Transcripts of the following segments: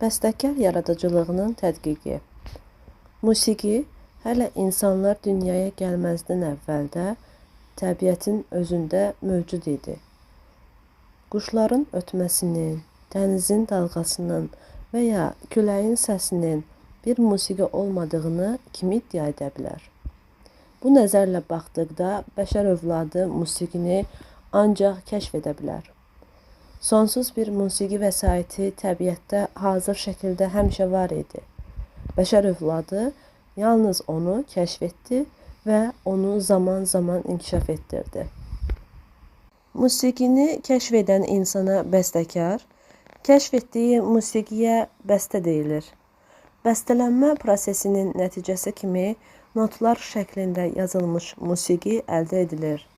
Bəstəkar yaradıcılığının tədqiqi. Musiqi hələ insanlar dünyaya gəlməzdən əvvəldə təbiətin özündə mövcud idi. Quşların ötməsinin, dənizin dalğasının və ya küləyin səsinin bir musiqi olmadığını kim iddia edə bilər? Bu nəzərlə baxdıqda bəşər övladı musiqini ancaq kəşf edə bilər. Sonsuz bir musiqi vəsaiti təbiətdə hazır şəkildə həmişə var idi. Bəşər övladı yalnız onu kəşf etdi və onu zaman-zaman inkişaf etdirdi. Musiqini kəşf edən insana bəstəkar, kəşf etdiyi musiqiyə bəstə deyilir. Bəstələnmə prosesinin nəticəsi kimi notlar şəklində yazılmış musiqi əldə edilir.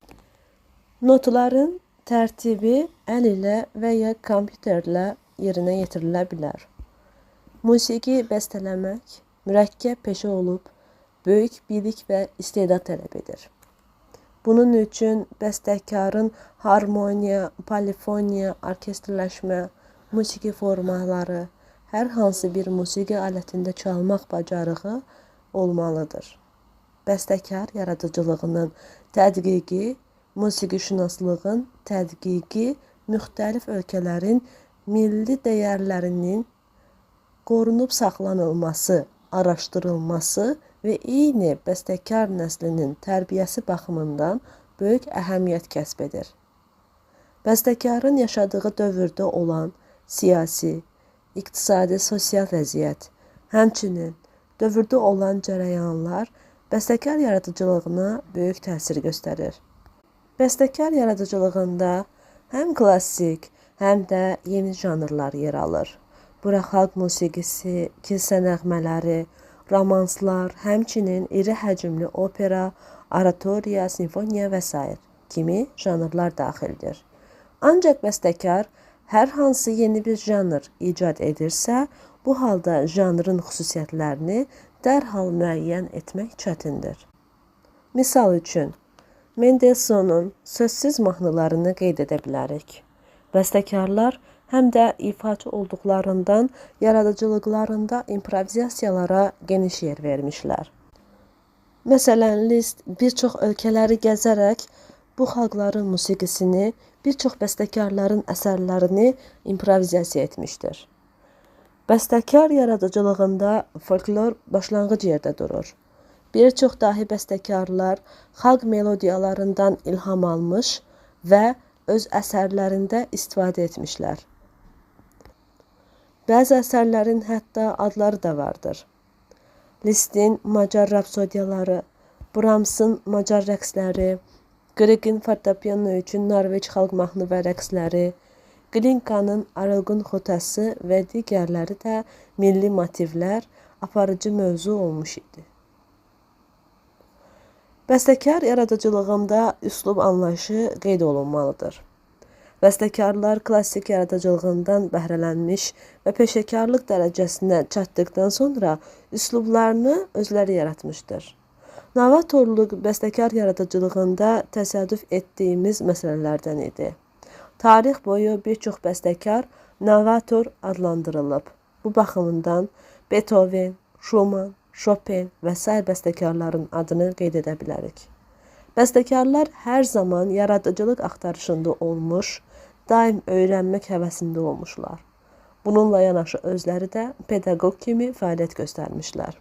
Notların tərtibi əl ilə və ya kompüterlə yerinə yetirilə bilər. Musiqi bəstələmək mürəkkəb peşə olub, böyük bilik və istedad tələb edir. Bunun üçün bəstəkarın harmoniya, polifoniya, orkestrləşmə, musiqi formaları, hər hansı bir musiqi alətində çalmaq bacarığı olmalıdır. Bəstəkar yaradıcılığının tədqiqi, musiqişünaslığın tədqiqi müxtəlif ölkələrin milli dəyərlərinin qorunub saxlanılması, araşdırılması və eyni bəstəkar nəslinin tərbiyəsi baxımından böyük əhəmiyyət kəsb edir. Bəstəkarın yaşadığı dövrdə olan siyasi, iqtisadi, sosial vəziyyət, həmçinin dövrdə olan cərəyanlar bəstəkar yaradıcılığına böyük təsir göstərir. Bəstəkar yaradıcılığında həm klassik, həm də yeni janrlar yer alır. Bura xalq musiqisi, kilsə nəğmələri, romanslar, həmçinin iri həcmli opera, oratoriya, simfoniya və s. kimi janrlar daxildir. Ancaq bəstəkar hər hansı yeni bir janr icad edirsə, bu halda janrın xüsusiyyətlərini dərhal müəyyən etmək çətindir. Misal üçün, Mendelssohn'un sözsüz mahnılarını qeyd edə bilərik. Bəstəkarlar həm də ifaçı olduqlarından yaradıcılıqlarında improvizasiyalara geniş yer vermişlər. Məsələn, Liszt bir çox ölkələri gəzərək bu xalqların musiqisini, bir çox bəstəkarların əsərlərini improvizasiya etmişdir. Bəstəkar yaradıcılığında folklor başlanğıc yerdə durur. Bir çox dahi bəstəkarlar xalq melodiyalarından ilham almış və öz əsərlərində istifadə etmişlər. Bəzi əsərlərin hətta adları da vardır. Lisztin Macar rapsodiyaları, Brahmsın Macar rəqsləri, Griegin fortepiano üçün Norveç xalq mahnı və rəqsləri, Glinkanın Aralqın xotası və digərləri də milli motivlər aparıcı mövzu olmuş idi. Bəstəkar yaradıcılığında üslub anlayışı qeyd olunmalıdır. Bəstəkarlar klassik yaradıcılığından bəhrələnmiş və peşəkarlıq dərəcəsinə çatdıqdan sonra üslublarını özləri yaratmışdır. Novatorluq bəstəkar yaradıcılığında təsadüf etdiyimiz məsələlərdən idi. Tarix boyu bir çox bəstəkar novator adlandırılıb. Bu baxımından Beethoven, Schumann, Chopin və s. bəstəkarların adını qeyd edə bilərik. Bəstəkarlar hər zaman yaradıcılıq axtarışında olmuş, daim öyrənmək həvəsində olmuşlar. Bununla yanaşı özləri də pedaqoq kimi fəaliyyət göstərmişlər.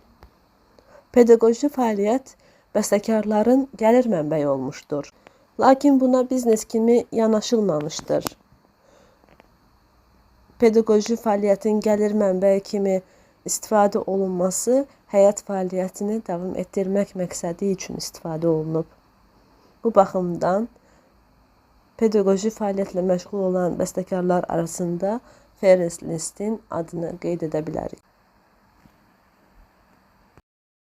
Pedaqoji fəaliyyət bəstəkarların gəlir mənbəyi olmuşdur. Lakin buna biznes kimi yanaşılmamışdır. Pedaqoji fəaliyyətin gəlir mənbəyi kimi istifadə olunması həyat fəaliyyətini davam etdirmək məqsədi üçün istifadə olunub. Bu baxımdan pedaqoji fəaliyyətlə məşğul olan bəstəkarlar arasında Ferenc Lisztin adını qeyd edə bilərik.